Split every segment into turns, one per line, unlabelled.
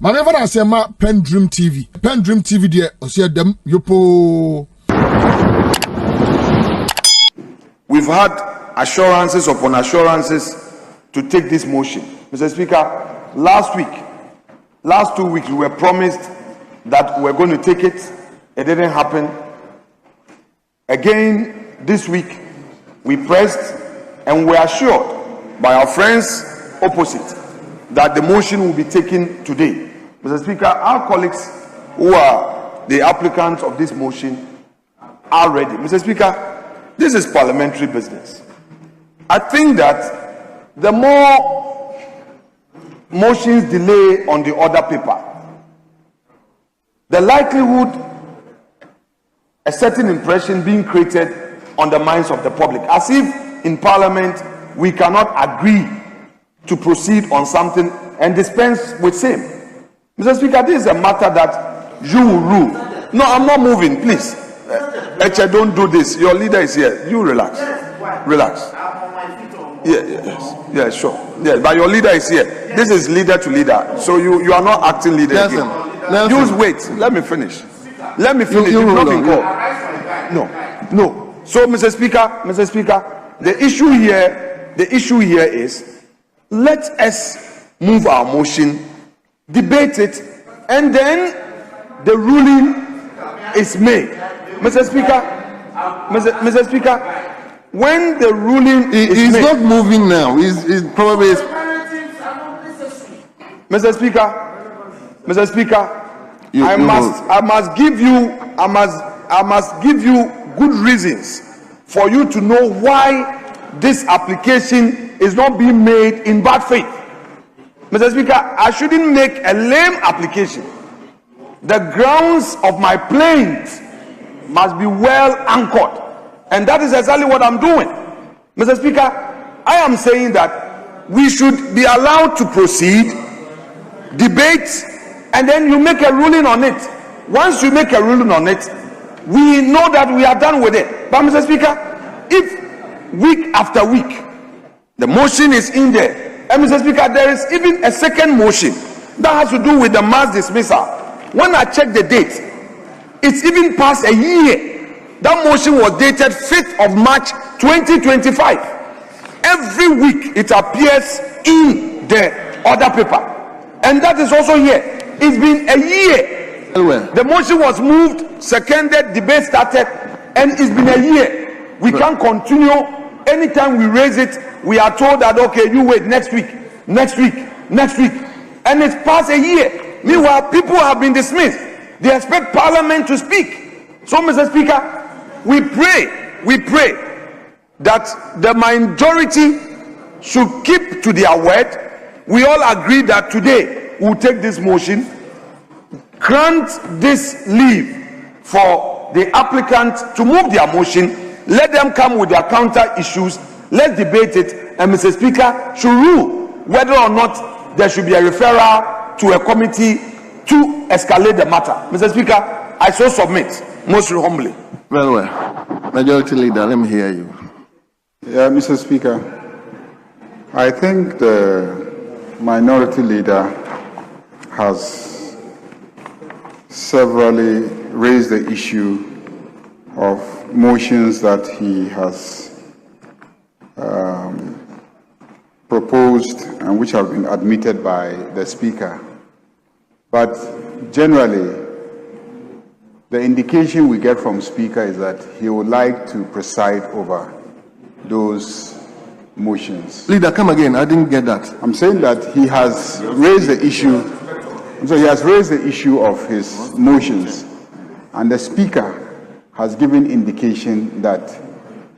Maneva na sema PENDREAM TV. PENDREAM TV de osia dem yopo.
We've had assurances upon assurances to take this motion. Mr. Speaker, last 2 weeks we were promised that we were going to take it. It didn't happen. Again, this week we pressed and we are assured by our friends opposite that the motion will be taken today. Mr. Speaker, our colleagues who are the applicants of this motion are ready. Mr. Speaker, this is parliamentary business. I think that the more motions delay on the order paper, the likelihood a certain impression being created on the minds of the public, as if in Parliament we cannot agree to proceed on something and dispense with same. Mr. Speaker, this is a matter that you will rule. No, I'm not moving, please. Eche, don't do this. Your leader is here. You relax. Relax. Yeah, sure. Yeah, but your leader is here. This is leader to leader. So you are not acting leader again. Use wait. Let me finish. Let me finish. You've not been called. No. So, Mr. Speaker, the issue here is, let us move our motion, debate it, and then the ruling is made. Mr. Speaker, when the ruling is made,
not moving now. He's probably.
Mr. Speaker, I must give you good reasons for you to know why this application is not being made in bad faith. Mr. Speaker, I shouldn't make a lame application. The grounds of my plaint must be well anchored, and that is exactly what I'm doing. Mr. Speaker, I am saying that we should be allowed to proceed, debate, and then you make a ruling on it. Once you make a ruling on it, we know that we are done with it. But Mr. Speaker, if week after week the motion is in there, and Mr. Speaker, there is even a second motion that has to do with the mass dismissal. When I check the date, it's even past a year. That motion was dated 5th of March 2025. Every week it appears in the order paper, and that is also here. It's been a year. The motion was moved, seconded, debate started, and it's been a year. We can't continue. Anytime we raise it, we are told that, okay, you wait next week, and it's past a year. Meanwhile, people have been dismissed. They expect Parliament to speak. So, Mr. Speaker, we pray that the majority should keep to their word. We all agree that today we'll take this motion, grant this leave for the applicant to move their motion, let them come with their counter issues, let's debate it, and Mr. Speaker should rule whether or not there should be a referral to a committee to escalate the matter. Mr. Speaker, I so submit, most humbly.
Well, Majority Leader, let me hear you.
Yeah, Mr. Speaker, I think the Minority Leader has severally raised the issue of motions that he has proposed and which have been admitted by the Speaker. But generally, the indication we get from Speaker is that he would like to preside over those motions.
Leader, come again. I didn't get that.
I'm saying that he has raised the issue. So he has raised the issue of his motions, and the Speaker has given indication that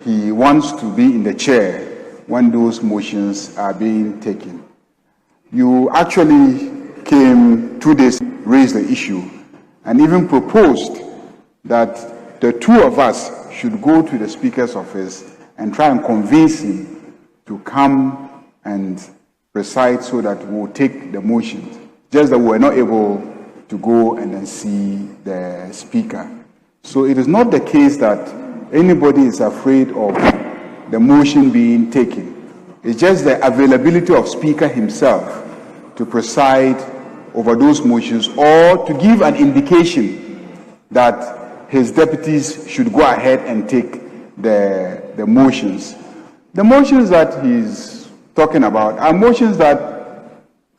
he wants to be in the chair when those motions are being taken. You actually came 2 days, raised the issue, and even proposed that the two of us should go to the Speaker's office and try and convince him to come and preside so that we'll take the motions. Just that we were not able to go and then see the Speaker. So it is not the case that anybody is afraid of the motion being taken. It's just the availability of Speaker himself to preside over those motions, or to give an indication that his deputies should go ahead and take the motions. The motions that he's talking about are motions that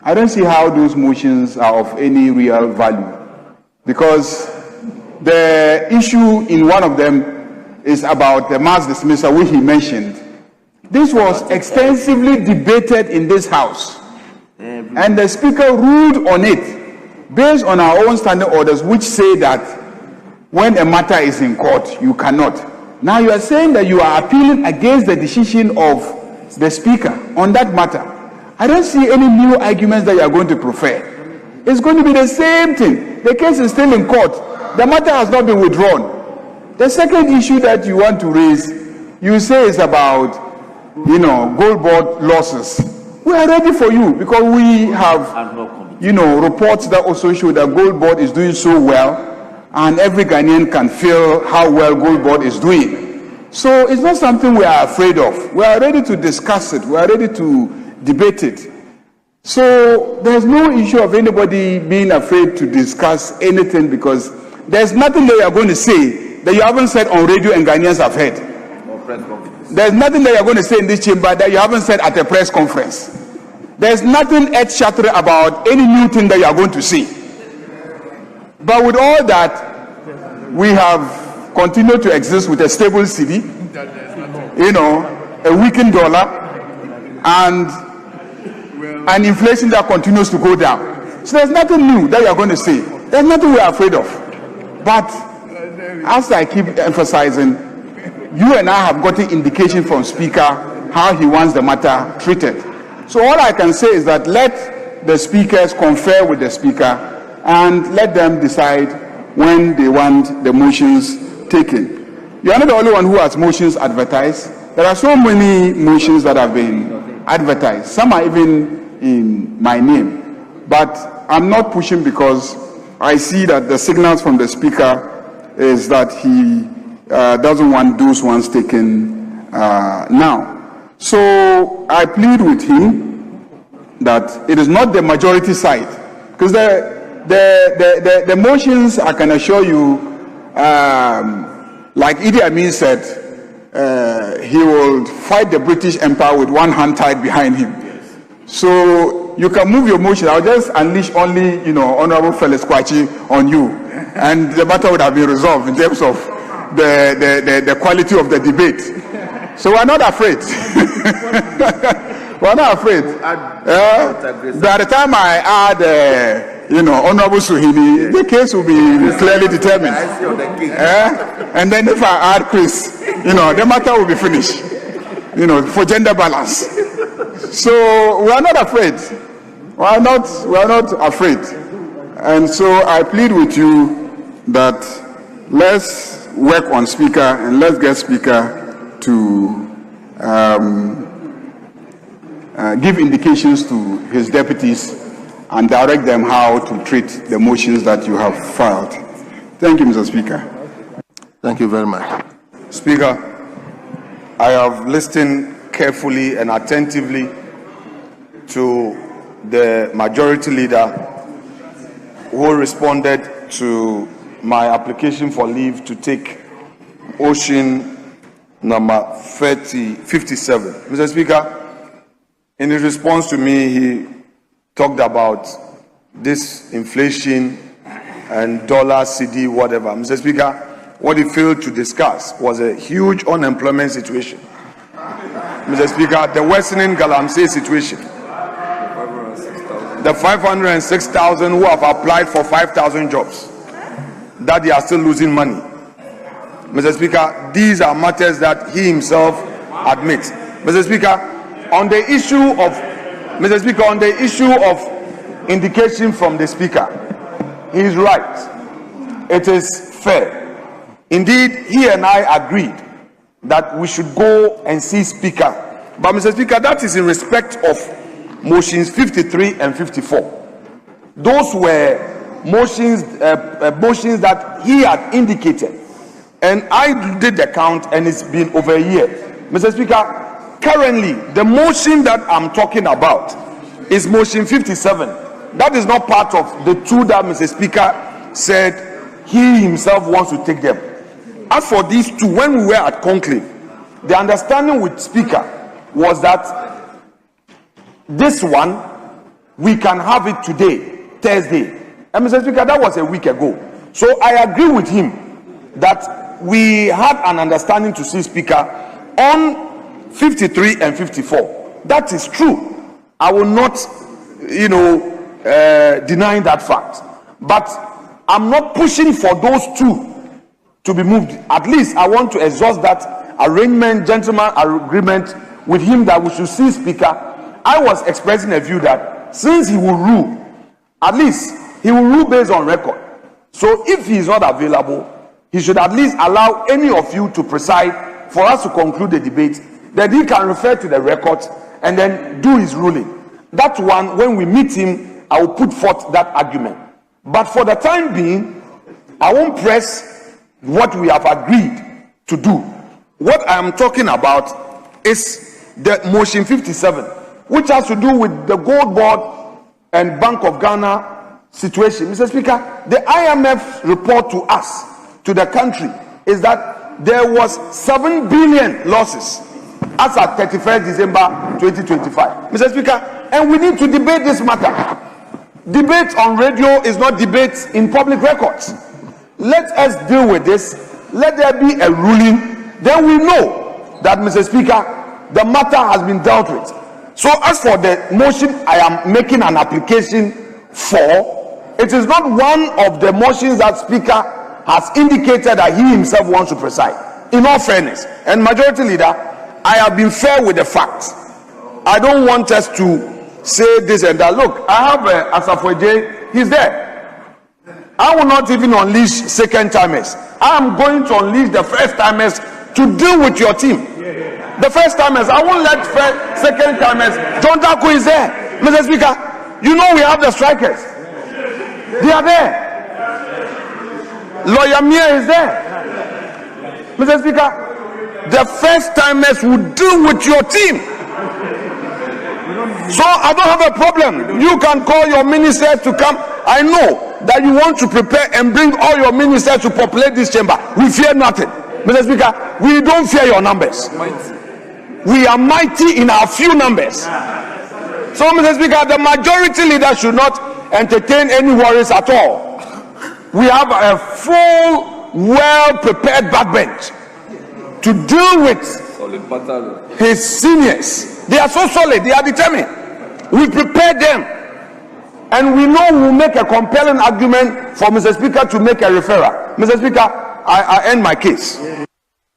I don't see how those motions are of any real value, because the issue in one of them is about the mass dismissal, which he mentioned. This was extensively debated in this House, and the Speaker ruled on it based on our own standing orders, which say that when a matter is in court, you cannot. Now you are saying that you are appealing against the decision of the Speaker on that matter. I don't see any new arguments that you are going to prefer. It's going to be the same thing. The case is still in court. The matter has not been withdrawn. The second issue that you want to raise, you say is about, gold board losses. We are ready for you, because we have, reports that also show that gold board is doing so well, and every Ghanaian can feel how well gold board is doing. So it's not something we are afraid of. We are ready to discuss it. We are ready to debate it. So there's no issue of anybody being afraid to discuss anything, because there's nothing that you are going to say that you haven't said on radio and Ghanaians have heard. There's nothing that you're going to say in this chamber that you haven't said at a press conference. There's nothing earth-shattering about any new thing that you are going to say. But with all that, we have continued to exist with a stable cedi, a weakened dollar, and an inflation that continues to go down. So there's nothing new that you are going to say. There's nothing we are afraid of. But as I keep emphasizing, you and I have gotten indication from Speaker how he wants the matter treated. So all I can say is that let the speakers confer with the Speaker and let them decide when they want the motions taken. You are not the only one who has motions advertised. There are so many motions that have been advertised. Some are even in my name. But I'm not pushing, because I see that the signals from the Speaker is that he doesn't want those ones taken now. So I plead with him that it is not the majority side, because the motions, I can assure you, like Idi Amin said, he will fight the British Empire with one hand tied behind him. So you can move your motion. I'll just unleash only, Honorable Felix Kwachi on you, and the matter would have been resolved in terms of the quality of the debate. So we're not afraid. We're not afraid. By the time I add, Honorable Suhini, the case will be clearly determined. And then if I add Chris, the matter will be finished. For gender balance. So we are not afraid. We are not afraid. And so I plead with you that let's work on Speaker, and let's get Speaker to give indications to his deputies and direct them how to treat the motions that you have filed. Thank you, Mr. Speaker.
Thank you very much.
Speaker, I have listened carefully and attentively to the majority leader who responded to my application for leave to take motion number 57. Mr. Speaker, in his response to me, he talked about this inflation and dollar, cedi, whatever. Mr. Speaker, what he failed to discuss was a huge unemployment situation. Mr. Speaker, the worsening Galamsey situation. The 506,000 who have applied for 5,000 jobs, that they are still losing money. Mr. Speaker, these are matters that he himself admits. Mr. Speaker, on the issue of indication from the Speaker, he is right. It is fair. Indeed, he and I agreed that we should go and see Speaker. But Mr. Speaker, that is in respect of motions 53 and 54. Those were motions that he had indicated. And I did the count, and it's been over a year. Mr. Speaker, currently, the motion that I'm talking about is motion 57. That is not part of the two that Mr. Speaker said he himself wants to take them. As for these two, when we were at conclave, the understanding with Speaker was that this one, we can have it today, Thursday. And Mr. Speaker, that was a week ago. So I agree with him that we had an understanding to see Speaker on 53 and 54. That is true. I will not, deny that fact. But I'm not pushing for those two to be moved. At least I want to exhaust that arrangement, gentleman agreement with him that we should see Speaker. I was expressing a view that since he will rule, at least he will rule based on record. So if he is not available, he should at least allow any of you to preside for us to conclude the debate. Then he can refer to the records and then do his ruling. That one, when we meet him, I will put forth that argument. But for the time being, I won't press what we have agreed to do. What I am talking about is the motion 57, which has to do with the Gold Board and Bank of Ghana situation. Mr. Speaker, the IMF report to us, to the country, is that there was 7 billion losses as at 31st December 2025. Mr. Speaker, and we need to debate this matter. Debate on radio is not debate in public records. Let us deal with this. Let there be a ruling. Then we know that, Mr. Speaker, the matter has been dealt with. So as for the motion I am making an application for, it is not one of the motions that Speaker has indicated that he himself wants to preside. In all fairness, and Majority Leader, I have been fair with the facts. I don't want us to say this and that. Look, I have Asafo, he's there. I will not even unleash second timers. I am going to unleash the first timers to deal with your team. The first timers, I won't let second timers. John Taku is there. Mr. Speaker, you know we have the strikers. They are there. Lawyer Mia is there. Mr. Speaker, the first timers will deal with your team. So I don't have a problem. You can call your ministers to come. I know that you want to prepare and bring all your ministers to populate this chamber. We fear nothing. Mr. Speaker, we don't fear your numbers. We are mighty in our few numbers. So, Mr. Speaker, the Majority Leader should not entertain any worries at all. We have a full, well-prepared backbench to deal with his seniors. They are so solid, they are determined. We prepared them, and we know we'll make a compelling argument for Mr. Speaker to make a referral. Mr. Speaker, I end my case.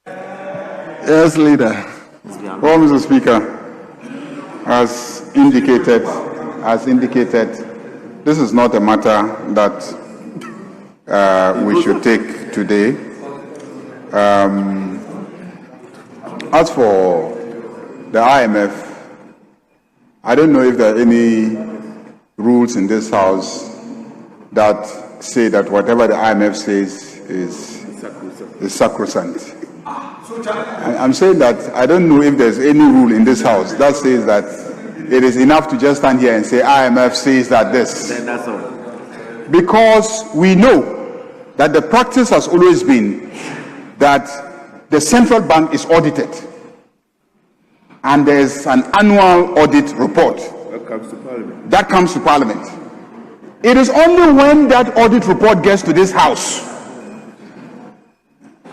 Yes, Leader. Well, Mr. Speaker, as indicated, this is not a matter that we should take today. As for the IMF, I don't know if there are any rules in this House that say that whatever the IMF says is sacrosanct. I'm saying that I don't know if there's any rule in this House that says that it is enough to just stand here and say IMF says that this. Because we know that the practice has always been that the central bank is audited and there's an annual audit report that comes to Parliament. It is only when that audit report gets to this House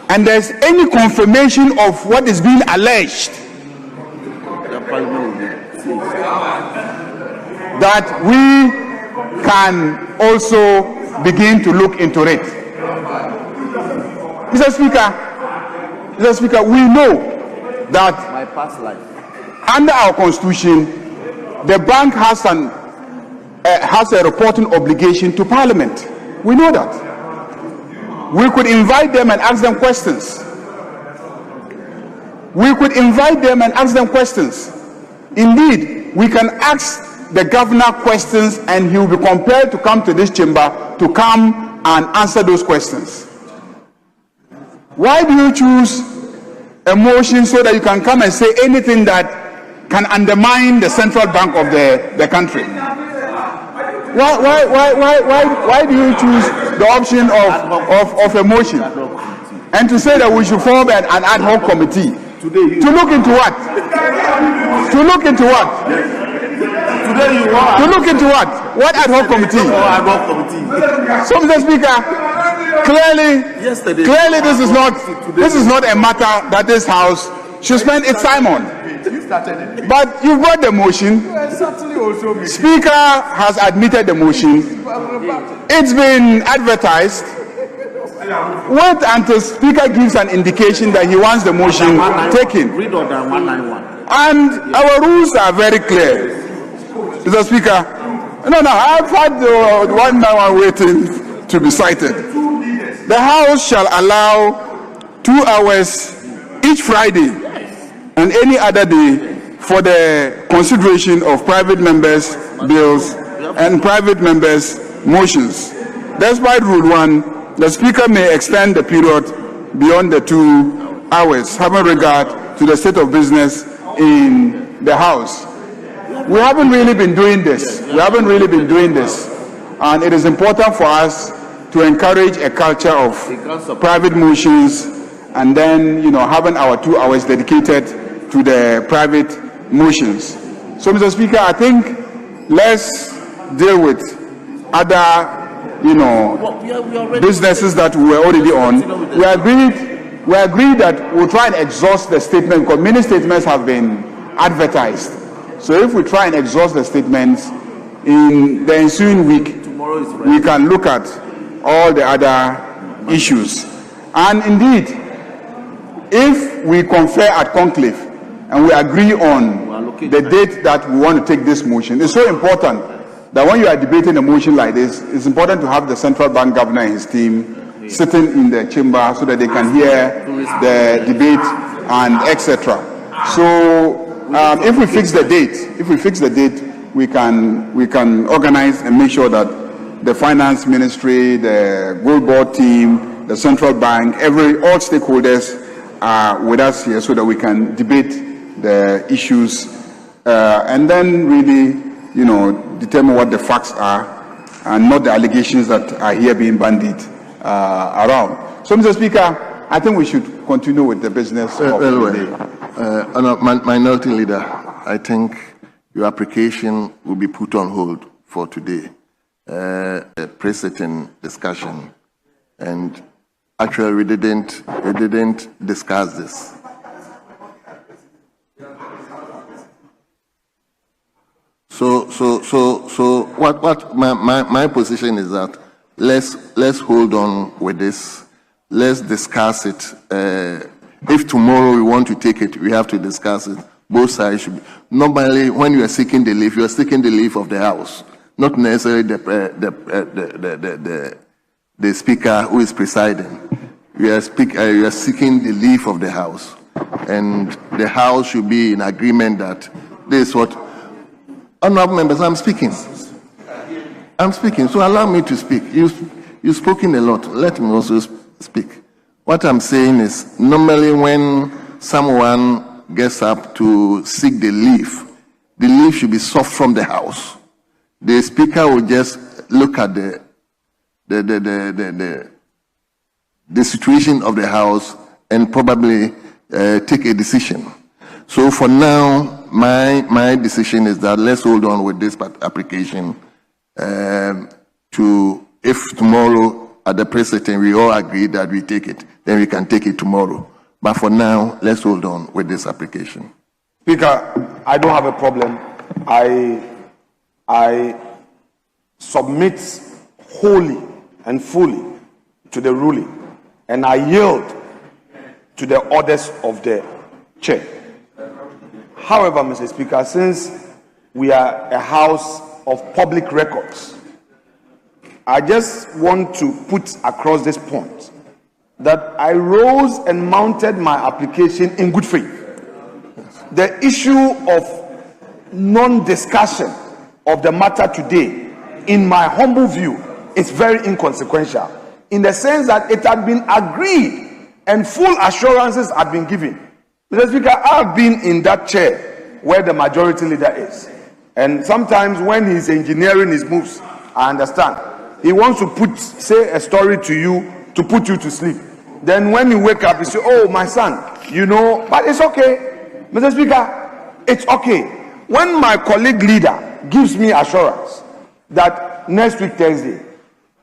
and there's any confirmation of what is being alleged that we can also begin to look into it. Mr. Speaker, we know that my past life, under our constitution, the bank has a reporting obligation to Parliament. We know that. We could invite them and ask them questions. Indeed, we can ask the governor questions and he will be compelled to come to this chamber to come and answer those questions. Why do you choose a motion so that you can come and say anything that can undermine the central bank of the country? Why do you choose the option of a motion? And to say that we should form an ad hoc committee to look into what? To look into what?
Today you are.
To look into what? What ad hoc committee? So, Mr. Speaker, clearly this is not a matter that this House should spend its time on. But you've got the motion. Speaker has admitted the motion. It's been advertised. Wait until Speaker gives an indication that he wants the motion taken.
Read order 191.
And our rules are very clear. Mr. Speaker, no, I've had the 191 waiting to be cited. The House shall allow 2 hours each Friday and any other day for the consideration of private members' bills and private members' motions. Despite Rule 1, the Speaker may extend the period beyond the 2 hours, having regard to the state of business in the House. We haven't really been doing this. And it is important for us to encourage a culture of private motions and then, having our 2 hours dedicated to the private motions. So, Mr. Speaker, I think let's deal with other, businesses that we were already on. We agreed that we'll try and exhaust the statement because many statements have been advertised. So if we try and exhaust the statements in the ensuing week, we can look at all the other issues. And indeed, if we confer at conclave and we agree on the date that we want to take this motion, it's so important that when you are debating a motion like this, it's important to have the central bank governor and his team sitting in the chamber so that they can hear the debate and etc. So if we fix the date, we can organize and make sure that the finance ministry, the gold board team, the central bank, all stakeholders are with us here so that we can debate the issues and then really, determine what the facts are and not the allegations that are here being bandied around. So, Mr. Speaker, I think we should continue with the business of the day.
Minority Leader, I think your application will be put on hold for today. A precedent discussion, and actually we didn't discuss this. So what my position is that let's hold on with this. Let's discuss it. If tomorrow we want to take it, we have to discuss it. Both sides should be. Normally, when you are seeking the leave, you are seeking the leave of the House, not necessarily the Speaker who is presiding. You are seeking the leave of the House, and the House should be in agreement that this is what. Honorable members, I'm speaking, so allow me to speak. You've spoken a lot. Let me also speak. What I'm saying is, normally when someone gets up to seek the leave should be sought from the House. The Speaker will just look at the situation of the House and probably take a decision. So for now, my decision is that let's hold on with this application if tomorrow at the precedent we all agree that we take it, then we can take it tomorrow. But for now, let's hold on with this application.
Speaker, I don't have a problem. I submit wholly and fully to the ruling, and I yield to the orders of the chair. However, Mr. Speaker, since we are a house of public records, I just want to put across this point that I rose and mounted my application in good faith. The issue of non-discussion of the matter today, in my humble view, is very inconsequential, in the sense that it had been agreed and full assurances had been given. Mr. Speaker, I've been in that chair where the majority leader is. And sometimes when he's engineering his moves, I understand. He wants to say a story to you to put you to sleep. Then when you wake up, you say, oh, my son, but it's okay. Mr. Speaker, it's okay. When my colleague leader gives me assurance that next week Thursday,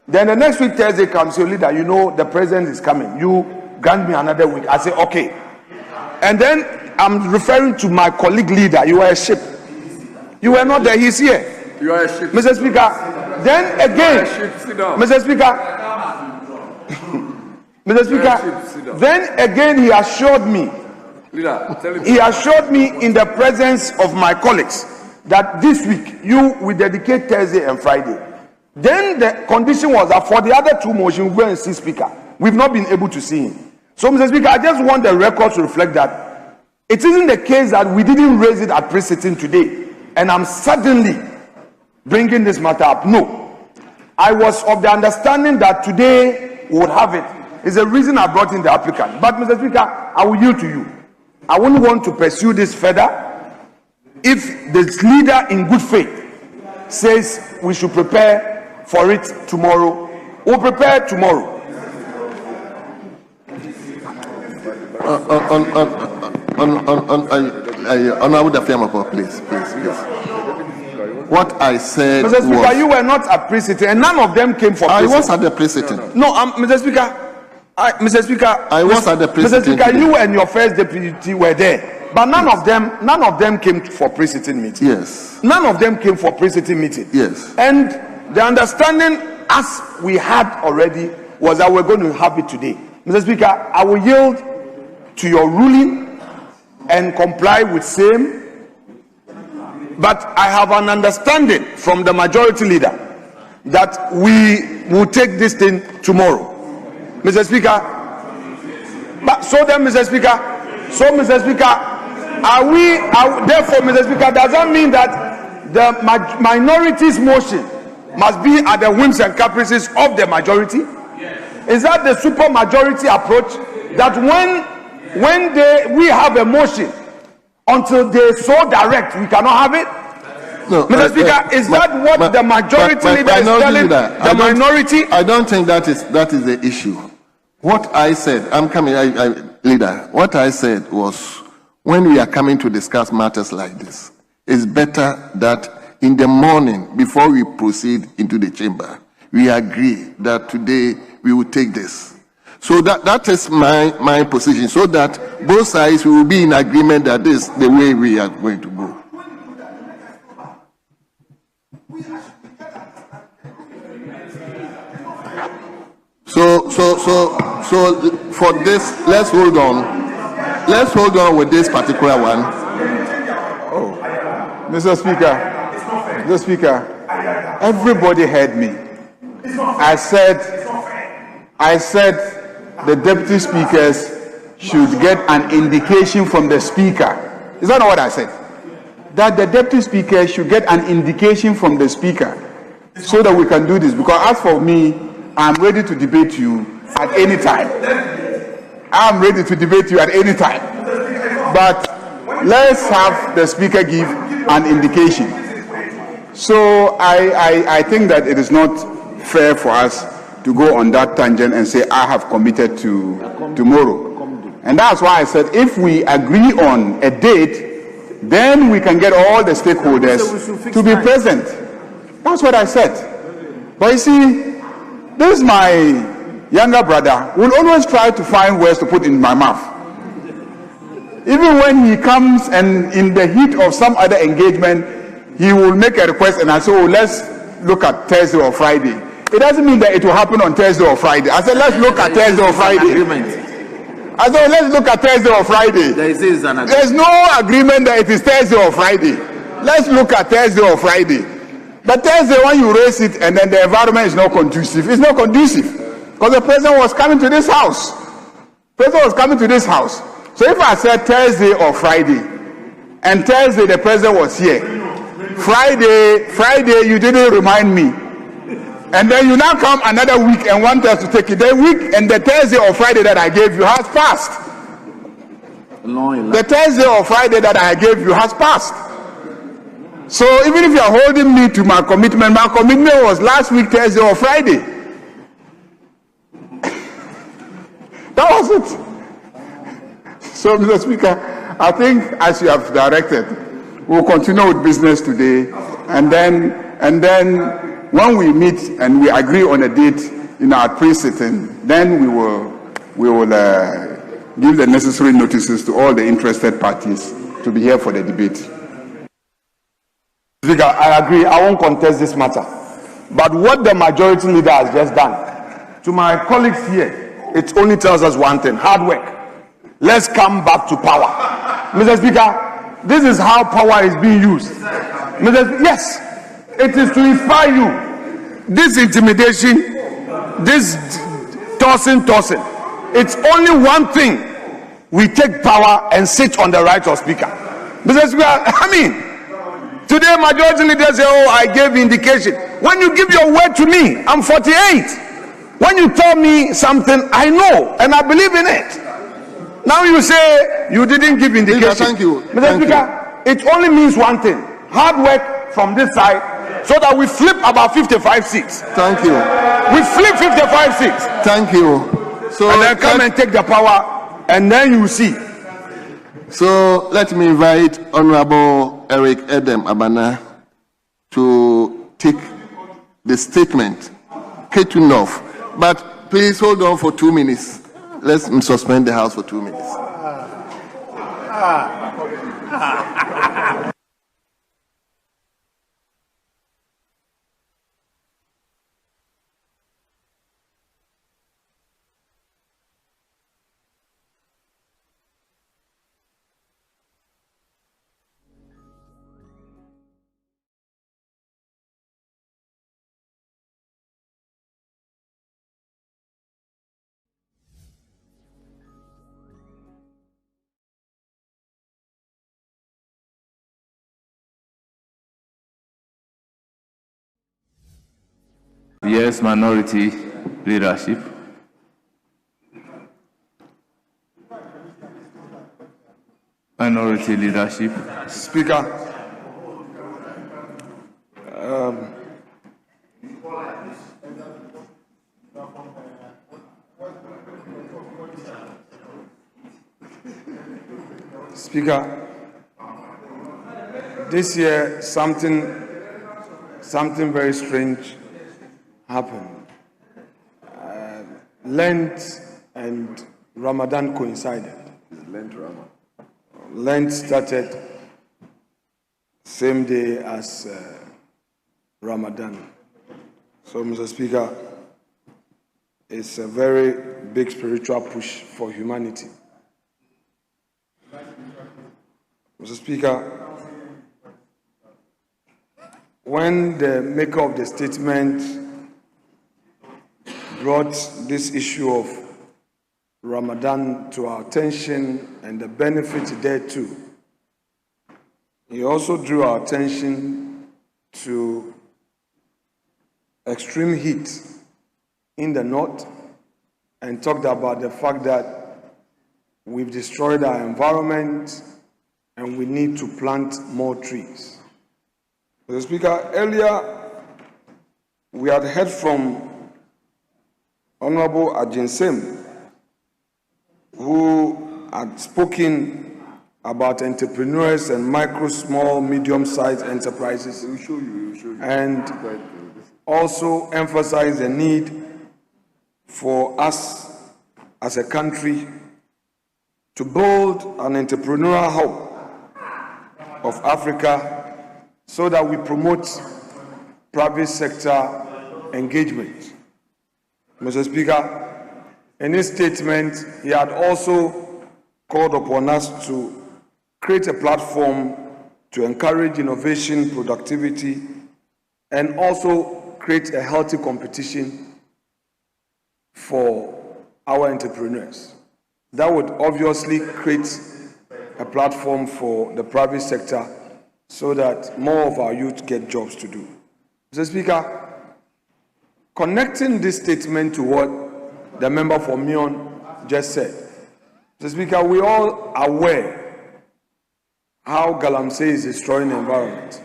then the next week Thursday comes, your leader, the president is coming. You grant me another week. I say, okay. And then I'm referring to my colleague leader. You are a ship. You were not there. He's here.
You are a ship.
Mr. Speaker, then again, Mr. Speaker, Mr. Speaker, then again he assured me, he assured me in the presence of my colleagues that this week you will dedicate Thursday and Friday. Then the condition was that for the other two motions, we go and see Speaker. We've not been able to see him. So, Mr. Speaker, I just want the record to reflect that it isn't the case that we didn't raise it at pre-sitting today, and I'm suddenly bringing this matter up. No. I was of the understanding that today we would have it. It's the reason I brought in the applicant. But, Mr. Speaker, I will yield to you. I wouldn't want to pursue this further if the leader in good faith says we should prepare for it tomorrow. We'll prepare tomorrow.
Honorable Afenyo-Markin, please. What I said
Mr. Speaker, you were not at pre-sitting, and none of them came for pre-sitting.
I was at the pre-sitting.
No, Mr. Speaker, Mr. Speaker,
I was at the pre-sitting.
Mr. Speaker, you and your first deputy were there, but none of them came for pre-sitting meeting.
Yes.
None of them came for pre-sitting meeting.
Yes.
And the understanding, as we had already, was that we're going to have it today. Mr. Speaker, I will yield to your ruling and comply with same. But I have an understanding from the majority leader that we will take this thing tomorrow. Mr. Speaker, but so then, Mr. Speaker, therefore, Mr. Speaker, does that mean that the minority's motion must be at the whims and caprices of the majority? Is that the super majority approach, that when we have a motion, until they so direct, we cannot have it?
No,
Mr. Speaker, is that what the majority leader is telling the minority?
I don't think that is the issue. What I said, leader, what I said was, when we are coming to discuss matters like this, it's better that in the morning, before we proceed into the chamber, we agree that today we will take this. So that is my position, so that both sides will be in agreement that this is the way we are going to go. So for this, let's hold on. Let's hold on with this particular one.
Oh, Mr. Speaker, everybody heard me. I said the deputy speakers should get an indication from the speaker. Is that not what I said? That the deputy speaker should get an indication from the speaker so that we can do this. Because as for me, I'm ready to debate you at any time. I'm ready to debate you at any time. But let's have the speaker give an indication. So I think that it is not fair for us to go on that tangent and say, I have committed to tomorrow. And that's why I said, if we agree on a date, then we can get all the stakeholders to be present. That's what I said. But you see, this is my younger brother, will always try to find words to put in my mouth. Even when he comes and in the heat of some other engagement, he will make a request and I say, oh, let's look at Thursday or Friday. It doesn't mean that it will happen on Thursday or Friday. I said, let's look at Thursday or Friday. I said, let's look at Thursday or Friday. There's no agreement that it is Thursday or Friday. Let's look at Thursday or Friday. But Thursday, when you raise it and then the environment is not conducive, it's not conducive. Because the president was coming to this house. So if I said Thursday or Friday, and Thursday the president was here, Friday you didn't remind me, and then you now come another week and want us to take it. The week and the Thursday or Friday that I gave you has passed. The Thursday or Friday that I gave you has passed. So even if you are holding me to my commitment was last week, Thursday or Friday. That was it. So, Mr. Speaker, I think as you have directed, we'll continue with business today, and then when we meet and we agree on a date in our pre-sitting, then we will give the necessary notices to all the interested parties to be here for the debate.
Speaker, I agree. I won't contest this matter. But what the majority leader has just done, to my colleagues here, it only tells us one thing: hard work. Let's come back to power. Mr. Speaker, this is how power is being used. Yes, it is to inspire you. This intimidation, this tossing. It's only one thing. We take power and sit on the right of speaker. Mr. Speaker, I mean, today majority leaders say, oh, I gave indication. When you give your word to me, I'm 48. When you tell me something, I know and I believe in it. Now you say you didn't give indication.
Thank you.
Mr. Speaker, it only means one thing: hard work from this side, so that we flip about 55 seats.
Thank you.
We flip 55 seats.
Thank you. So
And then come and take the power, and then you see.
So let me invite Honorable Eric Edem Abana to take the statement. Ketunov. But please hold on for 2 minutes. Let's suspend the House for 2 minutes.
Yes, minority leadership. Minority leadership.
Speaker, this year something very strange happened. Lent and Ramadan coincided. Lent started same day as Ramadan. So, Mr. Speaker, it's a very big spiritual push for humanity. Mr. Speaker, when the maker of the statement brought this issue of Ramadan to our attention and the benefit thereto, he also drew our attention to extreme heat in the north and talked about the fact that we've destroyed our environment and we need to plant more trees. Mr. Speaker, earlier we had heard from Honorable Ajinsem, who had spoken about entrepreneurs and micro, small, medium-sized enterprises, and also emphasized the need for us as a country to build an entrepreneurial hub of Africa so that we promote private sector engagement. Mr. Speaker, in his statement, he had also called upon us to create a platform to encourage innovation, productivity, and also create a healthy competition for our entrepreneurs. That would obviously create a platform for the private sector so that more of our youth get jobs to do. Mr. Speaker, connecting this statement to what the member for Mion just said, Mr. Speaker, we all are aware how Galamsey is destroying the environment.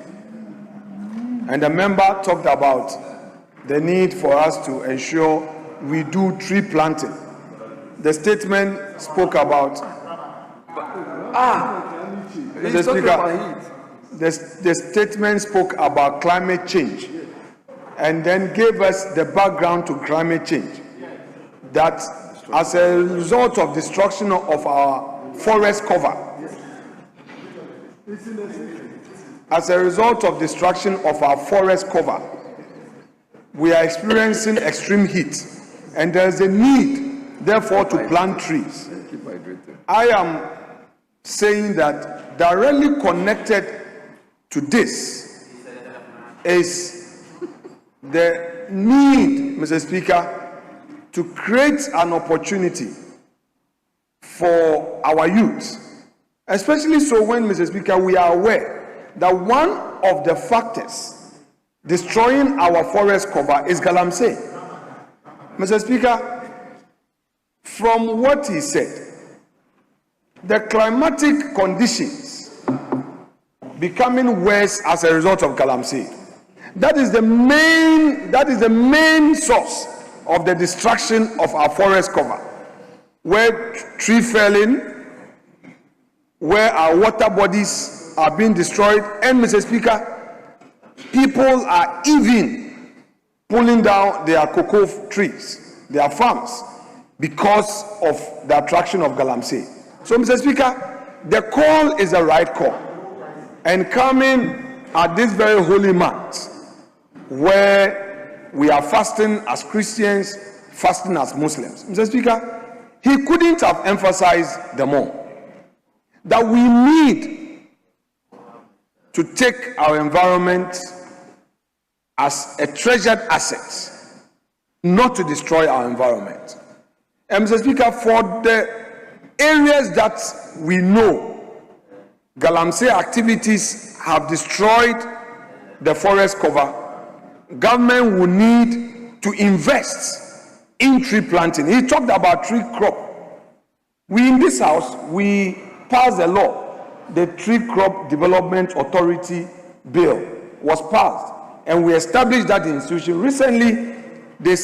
And the member talked about the need for us to ensure we do tree planting. The statement spoke about Mr. Speaker, the statement spoke about climate change and then gave us the background to climate change. That as a result of destruction of our forest cover, we are experiencing extreme heat, and there is a need, therefore, to plant trees. I am saying that directly connected to this is the need, Mr. Speaker, to create an opportunity for our youth, especially so when, Mr. Speaker, we are aware that one of the factors destroying our forest cover is galamsey. Mr. Speaker, from what he said, the climatic conditions becoming worse as a result of galamsey. That is the main source of the destruction of our forest cover, where tree felling, where our water bodies are being destroyed, and, Mr. Speaker, people are even pulling down their cocoa trees, their farms, because of the attraction of galamsey. So, Mr. Speaker, the call is the right call, and coming at this very holy month, where we are fasting as Christians, fasting as Muslims. Mr. Speaker, he couldn't have emphasized the more that we need to take our environment as a treasured asset, not to destroy our environment. And, Mr. Speaker, for the areas that we know galamsey activities have destroyed the forest cover, government will need to invest in tree planting. He talked about tree crop. We in this house, we passed a law. The Tree Crop Development Authority bill was passed, and we established that institution. Recently, they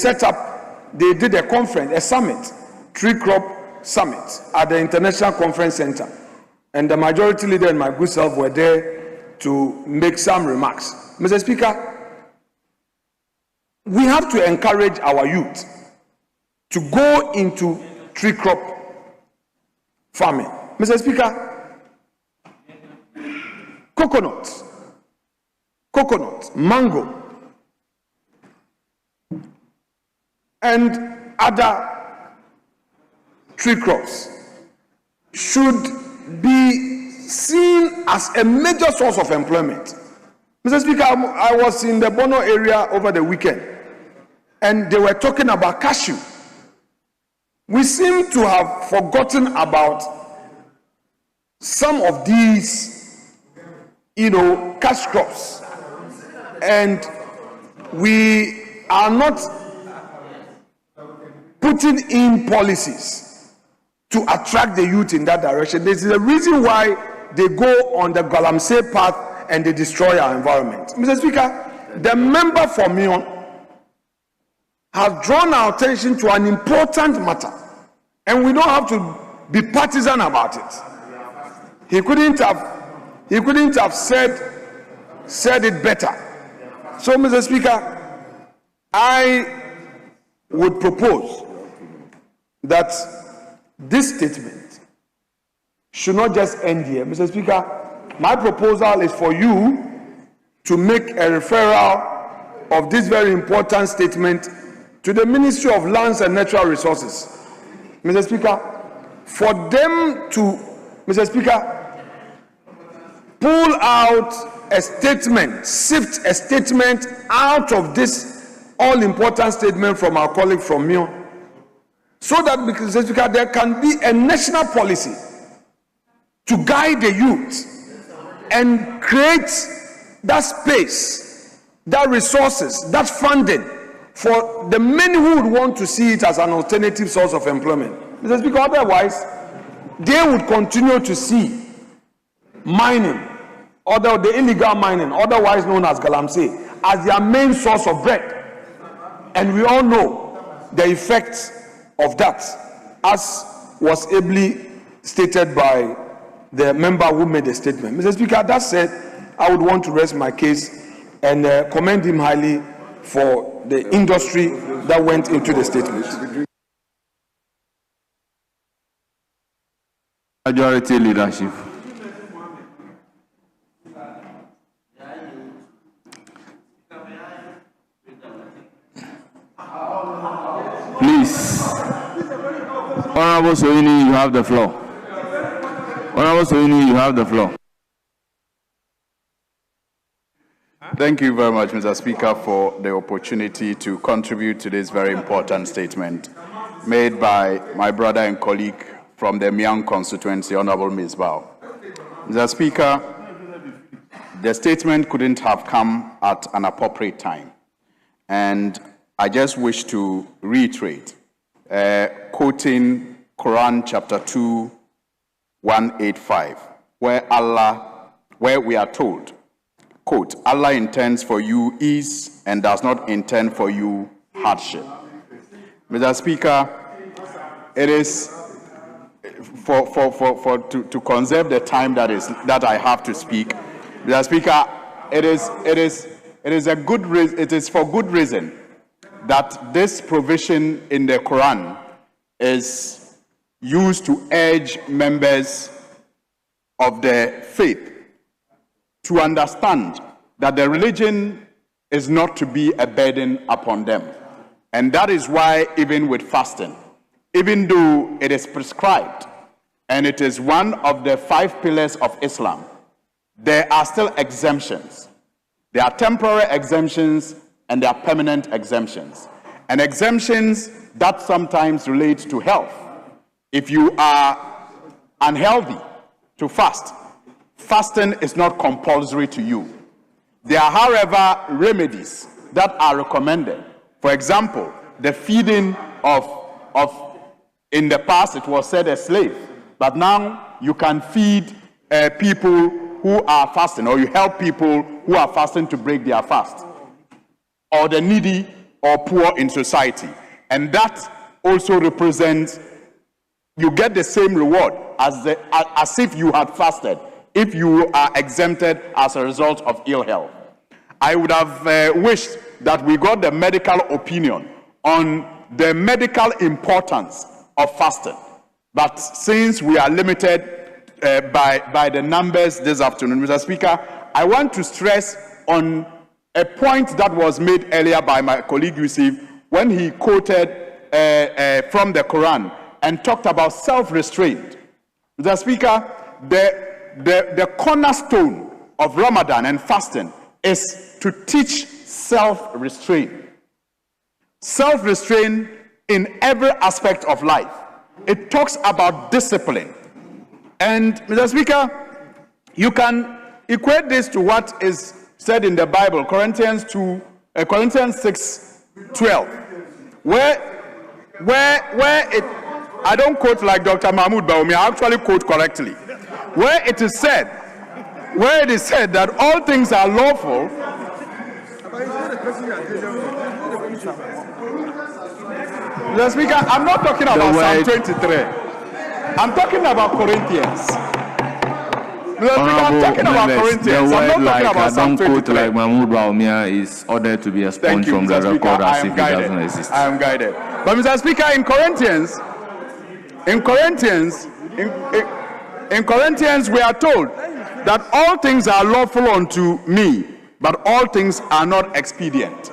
did a conference, a summit, Tree Crop Summit at the International Conference Center. And the majority leader and my good self were there to make some remarks. Mr. Speaker, we have to encourage our youth to go into tree crop farming. Mr. Speaker, coconut, mango, and other tree crops should be seen as a major source of employment. Mr. Speaker, I was in the Bono area over the weekend, and they were talking about cashew. We seem to have forgotten about some of these, cash crops, and we are not putting in policies to attract the youth in that direction. This is the reason why they go on the galamsey path and they destroy our environment. Mr. Speaker, the member for Mion has drawn our attention to an important matter, and we don't have to be partisan about it. He couldn't have said it better. So, Mr. Speaker, I would propose that this statement should not just end here. Mr. Speaker, my proposal is for you to make a referral of this very important statement to the Ministry of Lands and Natural Resources. Mr. Speaker, for them to, Mr. Speaker, pull out a statement, sift a statement out of this all-important statement from our colleague from Mio, so that, Mr. Speaker, there can be a national policy to guide the youth and create that space, that resources, that funding for the many who would want to see it as an alternative source of employment. Mr. Speaker, otherwise, they would continue to see mining, or the illegal mining, otherwise known as galamsey, as their main source of bread. And we all know the effects of that, as was ably stated by the member who made the statement. Mr. Speaker, that said, I would want to rest my case and commend him highly for the industry that went into the statement.
Majority leadership. Please, Honorable Soini, you have the floor. Honorable Soini, you have the floor.
Thank you very much, Mr. Speaker, for the opportunity to contribute to this very important statement made by my brother and colleague from the Miang constituency, Honorable Ms. Bao. Mr. Speaker, the statement couldn't have come at an appropriate time, and I just wish to reiterate, quoting Quran chapter 2, 185, where we are told, quote, Allah intends for you ease and does not intend for you hardship. Mr. Speaker, it is to conserve the time that I have to speak. Mr. Speaker, it is for good reason that this provision in the Quran is used to urge members of the faith to understand that the religion is not to be a burden upon them. And that is why even with fasting, even though it is prescribed and it is one of the 5 pillars of Islam, there are still exemptions. There are temporary exemptions and there are permanent exemptions. And exemptions that sometimes relate to health. If you are unhealthy to fast, fasting is not compulsory to you. There are, however, remedies that are recommended. For example, the feeding of in the past it was said a slave, but now you can feed people who are fasting, or you help people who are fasting to break their fast, or the needy or poor in society. And that also represents, you get the same reward as if you had fasted, if you are exempted as a result of ill health. I would have wished that we got the medical opinion on the medical importance of fasting. But since we are limited by the numbers this afternoon, Mr. Speaker, I want to stress on a point that was made earlier by my colleague Yusuf when he quoted from the Quran and talked about self-restraint. Mr. Speaker, the cornerstone of Ramadan and fasting is to teach self-restraint. Self-restraint in every aspect of life. It talks about discipline. And Mr. Speaker, you can equate this to what is said in the Bible, Corinthians 6:12, where it, I don't quote like Dr. Mahmoud Baoumi, I actually quote correctly, where it is said that all things are lawful. Mr. Speaker, I'm not talking about Psalm 23. I'm talking about Corinthians. I'm talking about Corinthians. I'm not talking about Psalm 23.
Quote like Mahmoud Baoumia is ordered to be expunged from the record as if it doesn't exist.
I am guided. But Mr. Speaker, in Corinthians, we are told that all things are lawful unto me, but all things are not expedient.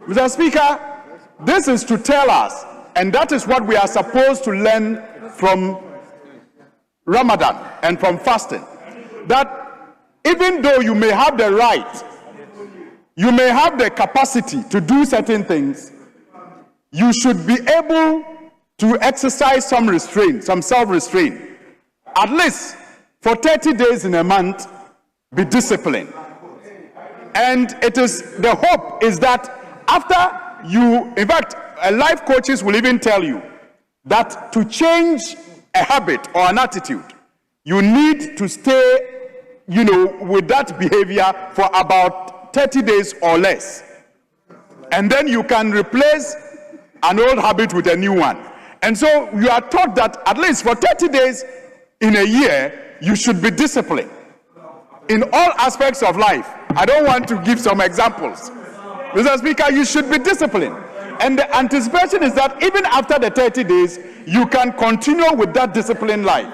Mr. Speaker, this is to tell us, and that is what we are supposed to learn from Ramadan and from fasting, that even though you may have the right, you may have the capacity to do certain things, you should be able to exercise some restraint, some self-restraint. At least for 30 days in a month, be disciplined. And it is, the hope is that after you, in fact, life coaches will even tell you that to change a habit or an attitude, you need to stay, with that behavior for about about 30 days or less. And then you can replace an old habit with a new one. And so you are taught that at least for 30 days in a year, you should be disciplined in all aspects of life. I don't want to give some examples. Mr. Speaker, you should be disciplined. And the anticipation is that even after the 30 days, you can continue with that disciplined life.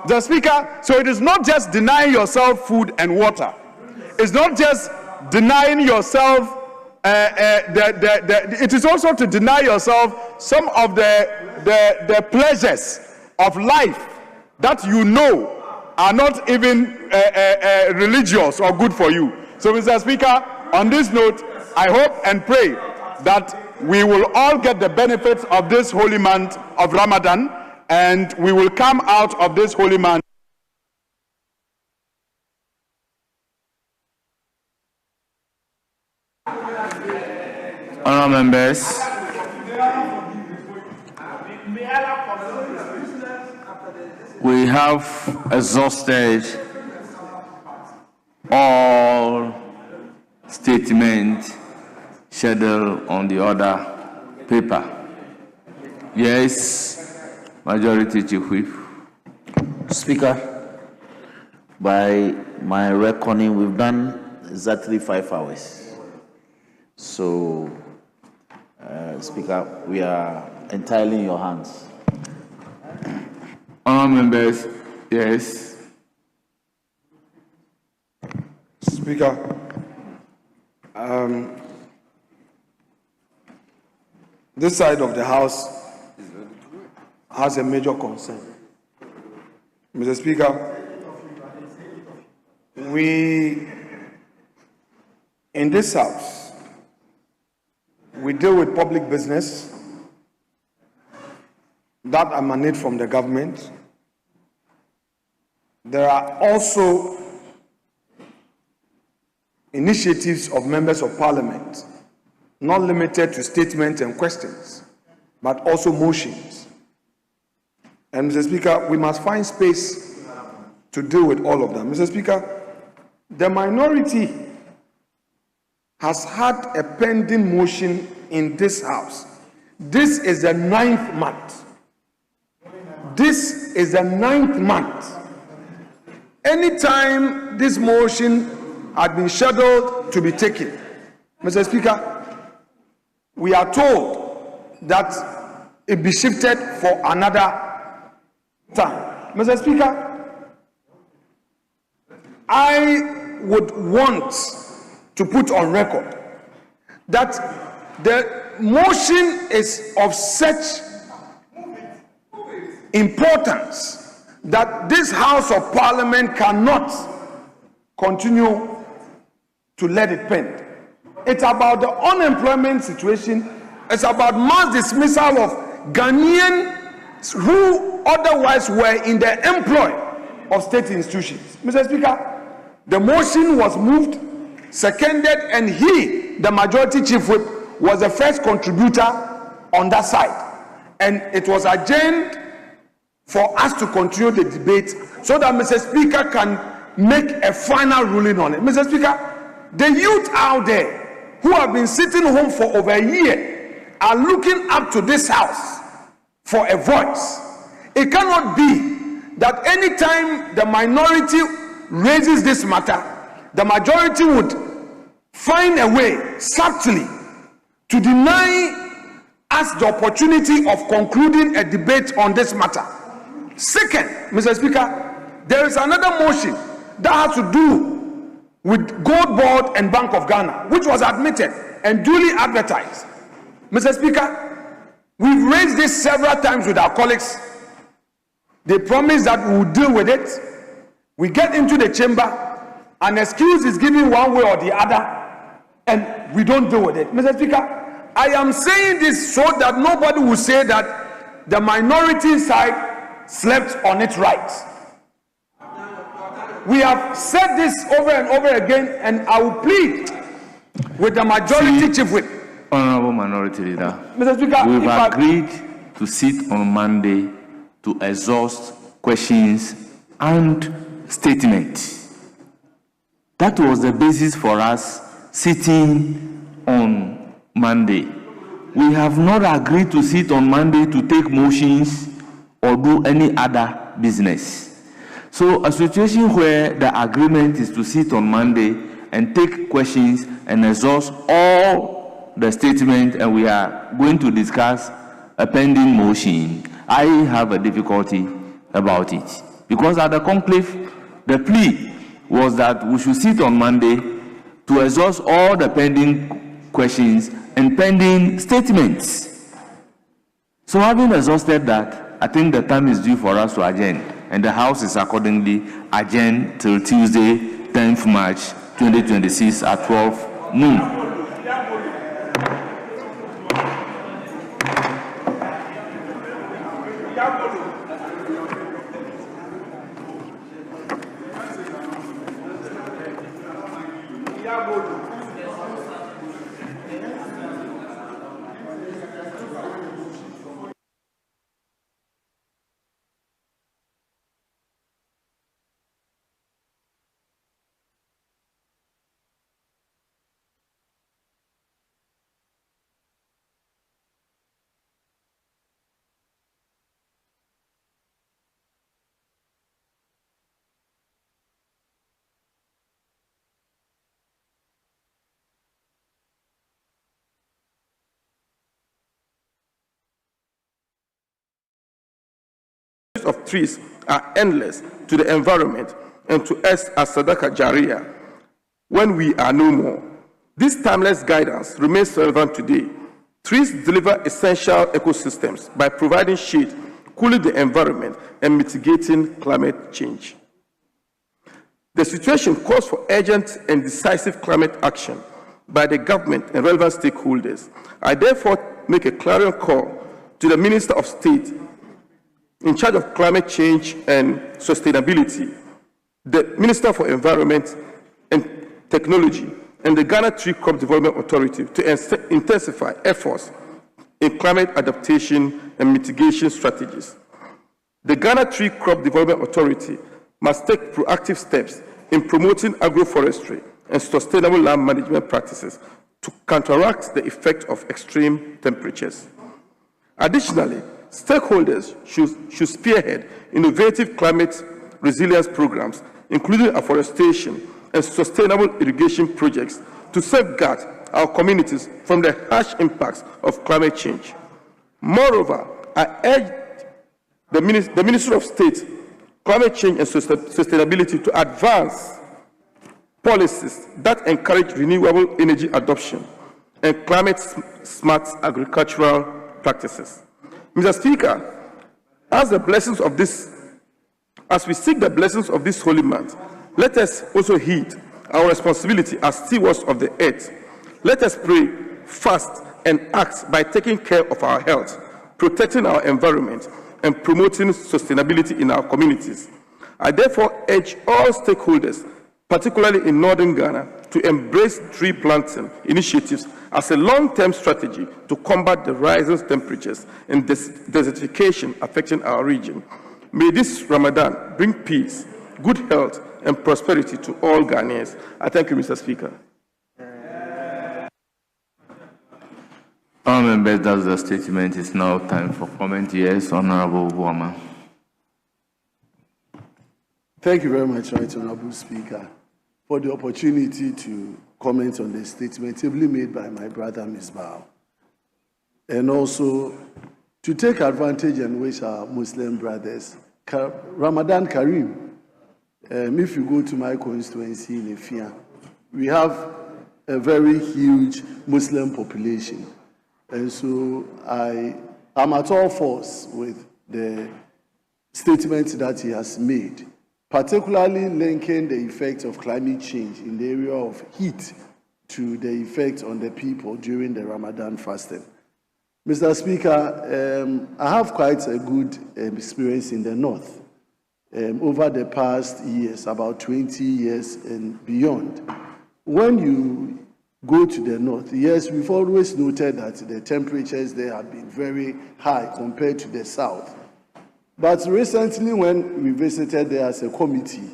Mr. Speaker, so it is not just denying yourself food and water. It's not just denying yourself, it is also to deny yourself some of the pleasures of life that you know are not even religious or good for you. So, Mr. Speaker, on this note, I hope and pray that we will all get the benefits of this holy month of Ramadan, and we will come out of this holy month
Honourable members, we have exhausted all statements scheduled on the order paper. Yes, Majority Chief Whip.
Speaker, by my reckoning, we've done exactly 5 hours. So, Speaker, we are entirely in your hands.
Honourable members, yes.
Speaker, this side of the House has a major concern. Mr. Speaker, we, in this House, we deal with public business that emanate from the government. There are also initiatives of members of parliament, not limited to statements and questions, but also motions. And Mr. Speaker, we must find space to deal with all of them. Mr. Speaker, the minority has had a pending motion in this House. This is the 9th month. This is the 9th month. Anytime this motion had been scheduled to be taken, Mr. Speaker, we are told that it be shifted for another time. Mr. Speaker, I would want to put on record that the motion is of such importance that this House of Parliament cannot continue to let it pend. It's about the unemployment situation. It's about mass dismissal of Ghanaians who otherwise were in the employ of state institutions. Mr. Speaker, the motion was moved, seconded, and he, the Majority Chief Whip, was the first contributor on that side. And it was adjourned for us to continue the debate so that Mr. Speaker can make a final ruling on it. Mr. Speaker, the youth out there who have been sitting home for over a year are looking up to this House for a voice. It cannot be that any time the minority raises this matter, the majority would find a way subtly to deny us the opportunity of concluding a debate on this matter. Second, Mr. Speaker, there is another motion that has to do with Gold Board and Bank of Ghana, which was admitted and duly advertised. Mr. Speaker, we've raised this several times with our colleagues. They promised that we will deal with it. We get into the chamber, an excuse is given one way or the other, and we don't deal with it. Mr. Speaker, I am saying this so that nobody will say that the minority side slept on its rights. We have said this over and over again, and I will plead with the Majority Chief Whip.
Honourable Minority Leader,
Mr. Speaker,
we've agreed to sit on Monday to exhaust questions and statements. That was the basis for us sitting on Monday. We have not agreed to sit on Monday to take motions or do any other business. So a situation where the agreement is to sit on Monday and take questions and exhaust all the statements, and we are going to discuss a pending motion, I have a difficulty about it. Because at the conclave, the plea was that we should sit on Monday to exhaust all the pending questions and pending statements. So having exhausted that, I think the time is due for us to adjourn, and the House is accordingly adjourned till Tuesday, 10th March 2026 at 12 noon.
Of trees are endless to the environment and to us as Sadaka Jariya when we are no more. This timeless guidance remains relevant today. Trees deliver essential ecosystems by providing shade, cooling the environment, and mitigating climate change. The situation calls for urgent and decisive climate action by the government and relevant stakeholders. I therefore make a clarion call to the Minister of State in charge of climate change and sustainability, the Minister for Environment and Technology, and the Ghana Tree Crop Development Authority to intensify efforts in climate adaptation and mitigation strategies. The Ghana Tree Crop Development Authority must take proactive steps in promoting agroforestry and sustainable land management practices to counteract the effect of extreme temperatures. Additionally, stakeholders should spearhead innovative climate resilience programs, including afforestation and sustainable irrigation projects, to safeguard our communities from the harsh impacts of climate change. Moreover, I urge the Ministry of State, Climate Change and Sustainability to advance policies that encourage renewable energy adoption and climate-smart agricultural practices. Mr. Speaker, as we seek the blessings of this holy month, let us also heed our responsibility as stewards of the earth. Let us pray, fast, and act by taking care of our health, protecting our environment, and promoting sustainability in our communities. I therefore urge all stakeholders, particularly in northern Ghana, to embrace tree planting initiatives as a long-term strategy to combat the rising temperatures and desertification affecting our region. May this Ramadan bring peace, good health, and prosperity to all Ghanaians. I thank you, Mr. Speaker.
All members, that's the statement. It's now time for comment. Yes, Honorable Buama.
Thank you very much, Right Honorable Speaker, for the opportunity to comment on the statement ably made by my brother, Ms. Bao, and also to take advantage and wish our Muslim brothers Ramadan Kareem. If you go to my constituency in Feär, we have a very huge Muslim population, and so I am at all faults with the statement that he has made, particularly linking the effect of climate change in the area of heat to the effect on the people during the Ramadan fasting. Mr. Speaker, I have quite a good experience in the north. Over the past years, about 20 years and beyond. When you go to the north, yes, we've always noted that the temperatures there have been very high compared to the south. But recently, when we visited there as a committee,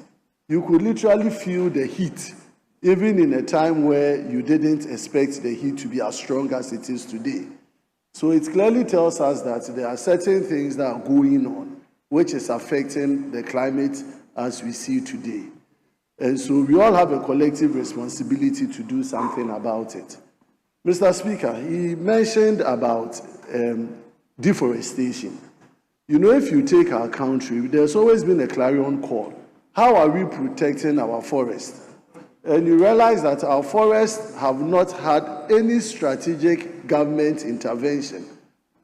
you could literally feel the heat even in a time where you didn't expect the heat to be as strong as it is today. So it clearly tells us that there are certain things that are going on which is affecting the climate as we see today. And so we all have a collective responsibility to do something about it. Mr. Speaker, he mentioned about deforestation. You know, if you take our country, there's always been a clarion call. How are we protecting our forests? And you realize that our forests have not had any strategic government intervention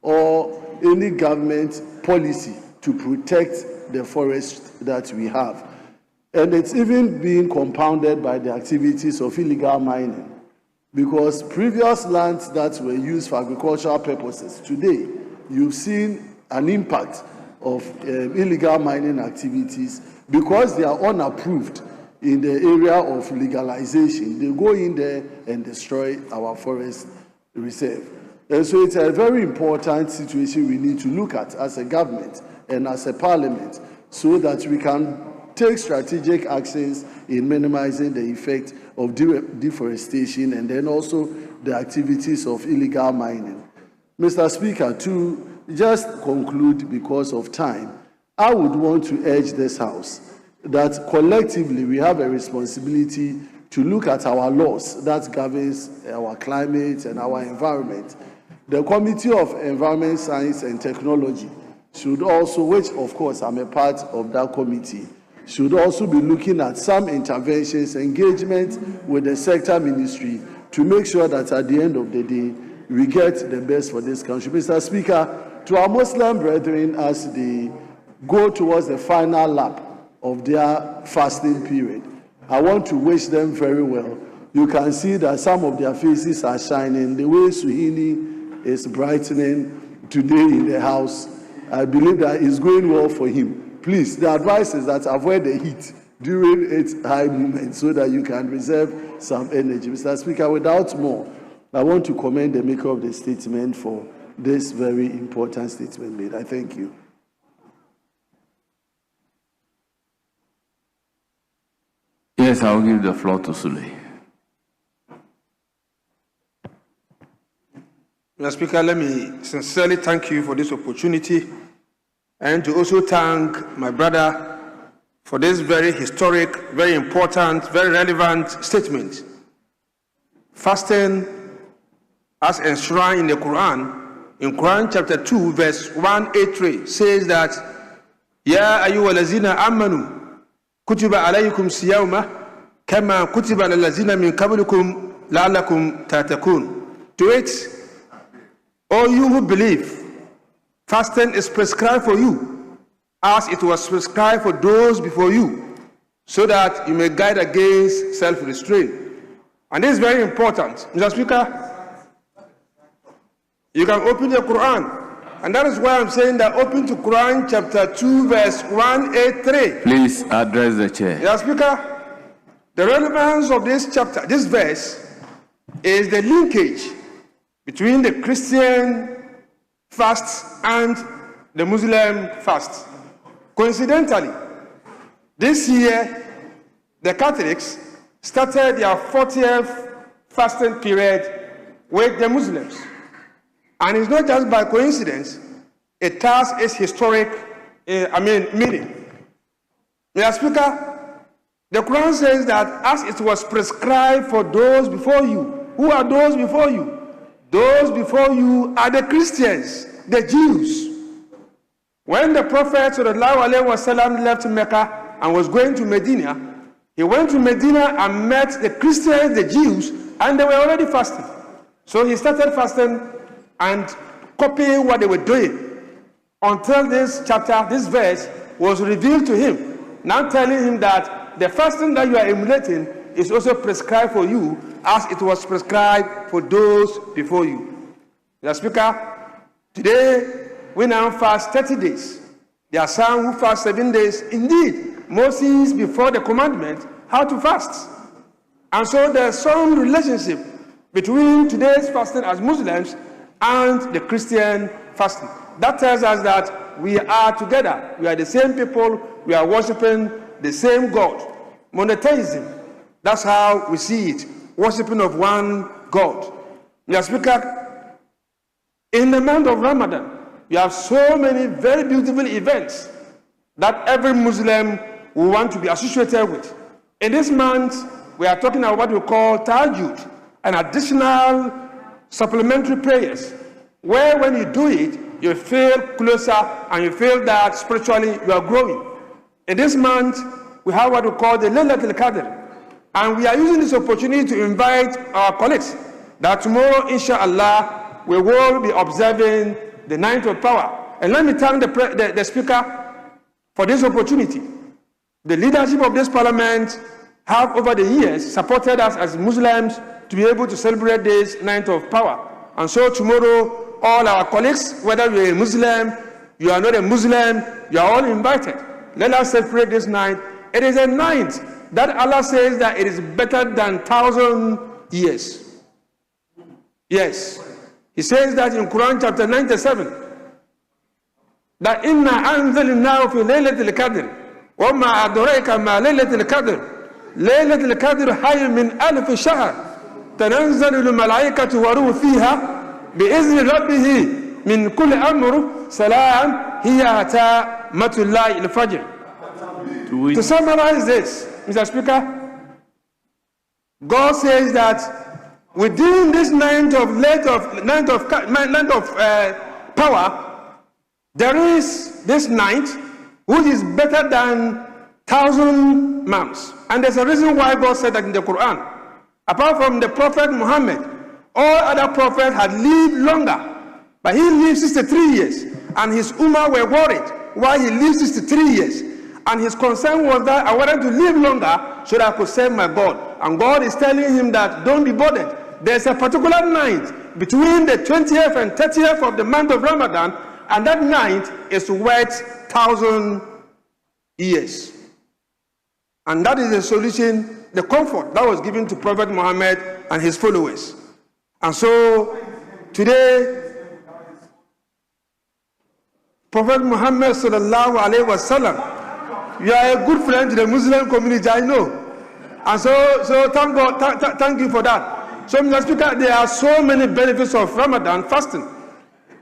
or any government policy to protect the forests that we have. And it's even being compounded by the activities of illegal mining, because previous lands that were used for agricultural purposes, today you've seen an impact of illegal mining activities because they are unapproved in the area of legalization. They go in there and destroy our forest reserve. And so it's a very important situation we need to look at as a government and as a parliament so that we can take strategic actions in minimizing the effect of deforestation and then also the activities of illegal mining. Mr. Speaker, to just conclude because of time, I would want to urge this House that collectively we have a responsibility to look at our laws that governs our climate and our environment. The Committee of Environment, Science and Technology should also, which of course I'm a part of that committee, should also be looking at some interventions, engagement with the sector ministry to make sure that at the end of the day, we get the best for this country. Mr. Speaker, to our Muslim brethren as they go towards the final lap of their fasting period, I want to wish them very well. You can see that some of their faces are shining. The way Suhini is brightening today in the house, I believe that it's going well for him. Please, the advice is that avoid the heat during its high moment so that you can reserve some energy. Mr. Speaker, without more, I want to commend the maker of the statement for this very important statement made. I thank you.
Yes, I'll give the floor to Sule.
Mr. Speaker, let me sincerely thank you for this opportunity and to also thank my brother for this very historic, very important, very relevant statement. Fasting, as enshrined in the Quran, in Quran chapter 2, verse 183, says that, Ya ayyuhallazina amanu, kutiba alaykum siyawma, kama kutiba alallazina min qablikum la'allakum tatakun. To it, all you who believe, fasting is prescribed for you, as it was prescribed for those before you, so that you may guard against self-restraint. And this is very important. Mr. Speaker, you can open the Quran, and that is why I'm saying that open to Quran chapter 2, verse 183.
Please address the chair.
Mr. Speaker, the relevance of this chapter, this verse, is the linkage between the Christian fast and the Muslim fast. Coincidentally, this year, the Catholics started their 40th fasting period with the Muslims. And it's not just by coincidence, it has its historic meaning. Mr. Speaker, the Quran says that as it was prescribed for those before you. Who are those before you? Those before you are the Christians, the Jews. When the Prophet ﷺ left Mecca and was going to Medina, he went to Medina and met the Christians, the Jews, and they were already fasting. So he started fasting and copying what they were doing until this chapter, this verse, was revealed to him, now telling him that the fasting that you are emulating is also prescribed for you as it was prescribed for those before you. Mr. Speaker, today we now fast 30 days. There are some who fast 7 days. Indeed, Moses, before the commandment, had to fast. And so there's some relationship between today's fasting as Muslims and the Christian fasting. That tells us that we are together. We are the same people. We are worshiping the same God. Monotheism, That's how we see it, worshiping of one God. Mr. Speaker, in the month of Ramadan, you have so many very beautiful events that every Muslim will want to be associated with. In this month, we are talking about what we call tahajjud, an additional supplementary prayers, where when you do it, you feel closer and you feel that spiritually you are growing. In this month, we have what we call the Laylatul Qadr, and we are using this opportunity to invite our colleagues that tomorrow, inshallah, we will be observing the Night of Power. And let me thank the Speaker for this opportunity. The leadership of this Parliament have over the years supported us as Muslims to be able to celebrate this Night of Power. And so tomorrow, all our colleagues, whether you're a Muslim, you are not a Muslim, you are all invited. Let us celebrate this night. It is a night that Allah says that it is better than 1,000 years. Yes. He says that in Quran chapter 97, that inna anzalnahu fi laylatil qadr wa ma adraka ma laylatil qadr laylatul qadr khayrun min alf shahr tanazzalu al malaikatu wa ruhu fiha bi izni rabbih min kulli amr salam hiya hatta matullah al fajr. To summarize this, Mr. Speaker, God says that within this night of power, there is this night which is better than 1,000 months. And there's a reason why God said that in the Quran. Apart from the Prophet Muhammad, all other prophets had lived longer. But he lived 63 years. And his Ummah were worried why he lived 63 years. And his concern was that I wanted to live longer so that I could serve my God. And God is telling him that don't be bothered. There's a particular night between the 20th and 30th of the month of Ramadan, and that night is worth 1,000 years. And that is the solution, the comfort that was given to Prophet Muhammad and his followers. And so today, Prophet Muhammad sallallahu alaihi wasallam, you are a good friend to the Muslim community, I know. And so thank God, thank you for that. So, Mr. Speaker, there are so many benefits of Ramadan fasting.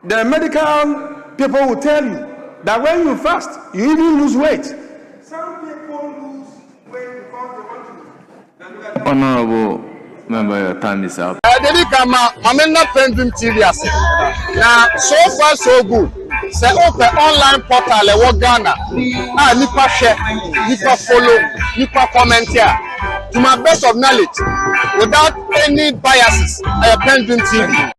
The medical people will tell you that when you fast, you even lose weight. Some people lose weight because they want to.
Honorable member, your time is up.
PENDREAM TV. Now, so far so good. Say open online portal e Ghana. Nipa share, nipa follow, nipa comment here. To my best of knowledge, without any biases, PENDREAM TV.